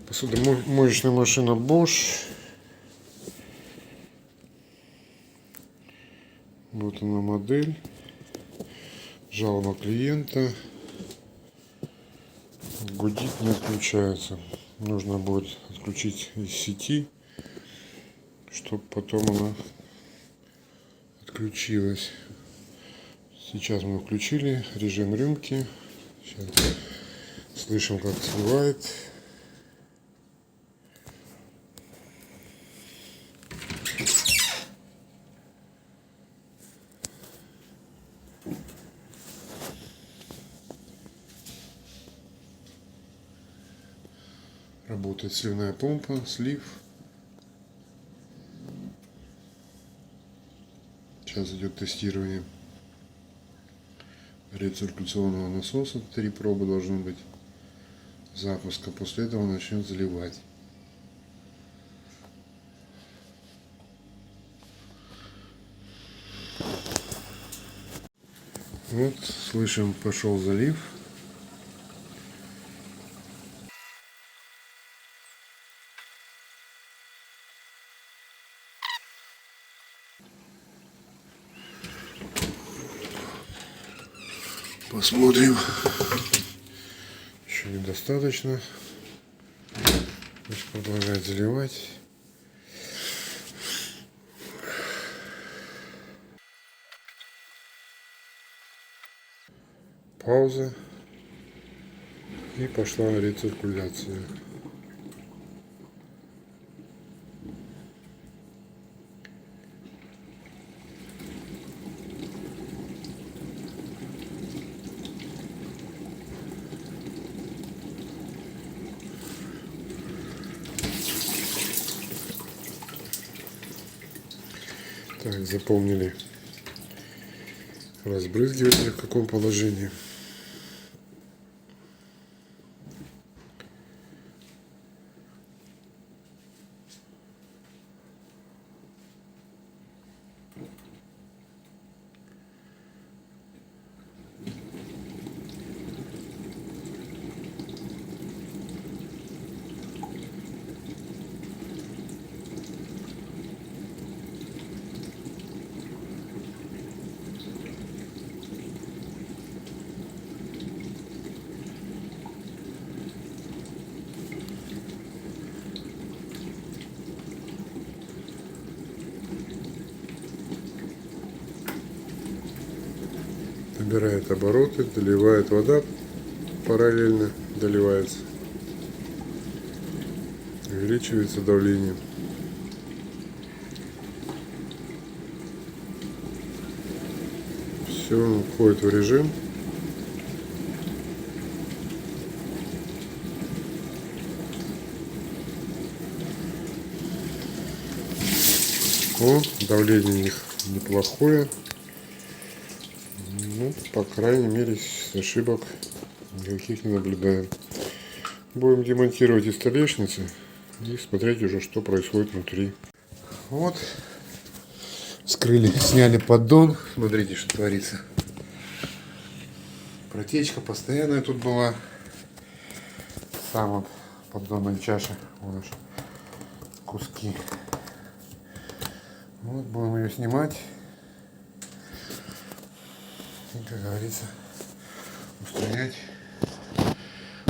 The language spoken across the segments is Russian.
Посудомоечная машина Bosch. Вот она модель. Жалоба клиента. Гудит, не отключается. Нужно будет отключить из сети, чтобы потом она отключилась. Сейчас мы включили режим рюмки. Сейчас слышим, как сливает. Работает сливная помпа, слив. Сейчас идет тестирование рециркуляционного насоса. 3 пробы должно быть запуска. После этого начнет заливать. Вот, слышим, пошел залив. Посмотрим. Еще недостаточно. Пусть продолжает заливать. Пауза. И пошла рециркуляция. Так, запомнили разбрызгиватель в каком положении. Набирает обороты, доливает вода, параллельно доливается, увеличивается давление. Все, входит в режим. О, давление у них неплохое. Ну, по крайней мере, ошибок никаких не наблюдаем. Будем демонтировать из столешницы и смотреть уже, что происходит внутри. Вот. Скрыли, сняли поддон. Смотрите, что творится. Протечка постоянная тут была. Сам вот поддонная чаша. Вот аж куски. Вот будем ее снимать. И, как говорится, устранять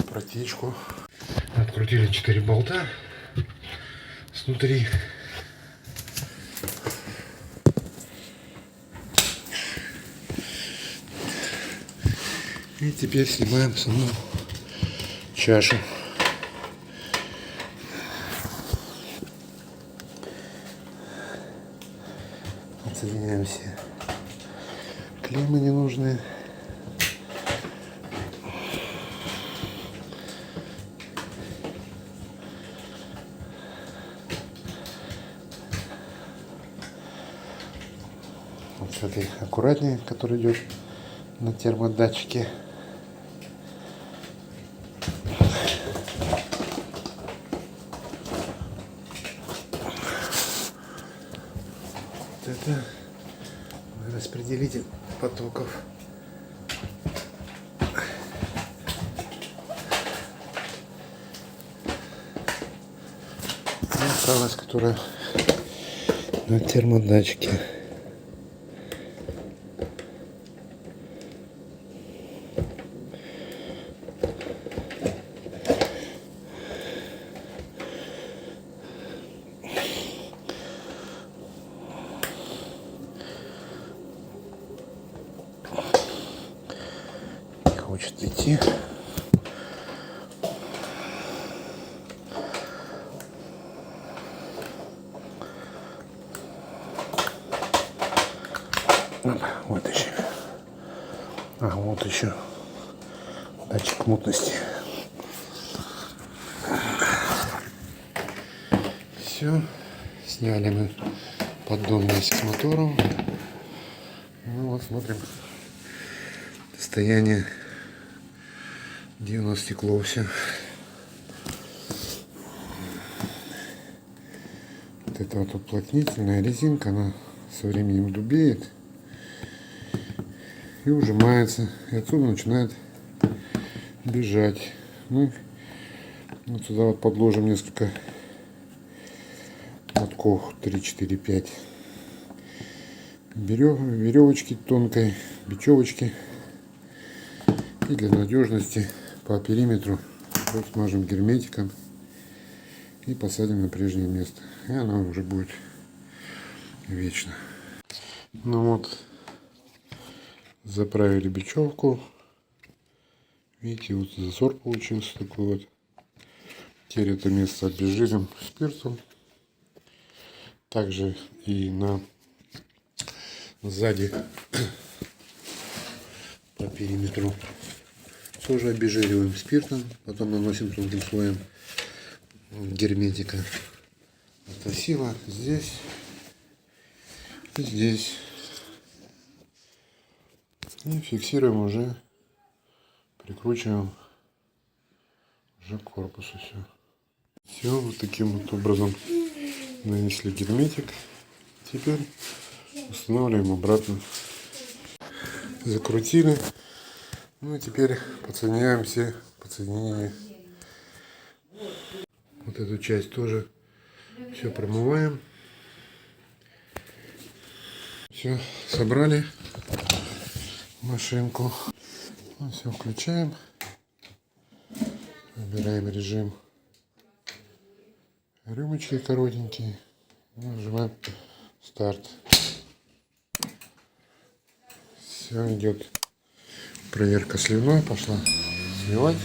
протечку. Открутили 4 болта снутри. И теперь снимаем саму чашу. Отсоединяем все клеммы ненужные. Вот с этой аккуратнее, который идет на термодатчике. Вот это распределитель потоков. осталась, которая на термодатчике. Не хочет идти. Вот еще. А вот еще датчик мутности. Все. Сняли мы поддон с мотором. Ну вот смотрим состояние, где у нас стекло все. Вот эта вот уплотнительная резинка, она со временем дубеет и ужимается, и отсюда начинает бежать. Мы вот сюда вот подложим несколько мотков, 3, 4, 5 веревочки тонкой, бечевочки, и для надежности по периметру смажем герметиком и посадим на прежнее место, и она уже будет вечно. Ну вот, заправили бечевку. Видите, вот засор получился такой вот. Теперь это место обезжирим спиртом. Также и сзади по периметру тоже обезжириваем спиртом. Потом наносим тонким слоем герметика. Это сила здесь и здесь. И фиксируем уже, прикручиваем уже к корпусу все. Все, вот таким вот образом нанесли герметик. Теперь устанавливаем обратно. Закрутили. Ну и теперь подсоединяем все подсоединения. Вот эту часть тоже все промываем. Все, собрали машинку. Ну, все, включаем. Выбираем режим. Рюмочки коротенькие. Нажимаем старт. Все, идет проверка сливной. Пошла сливать.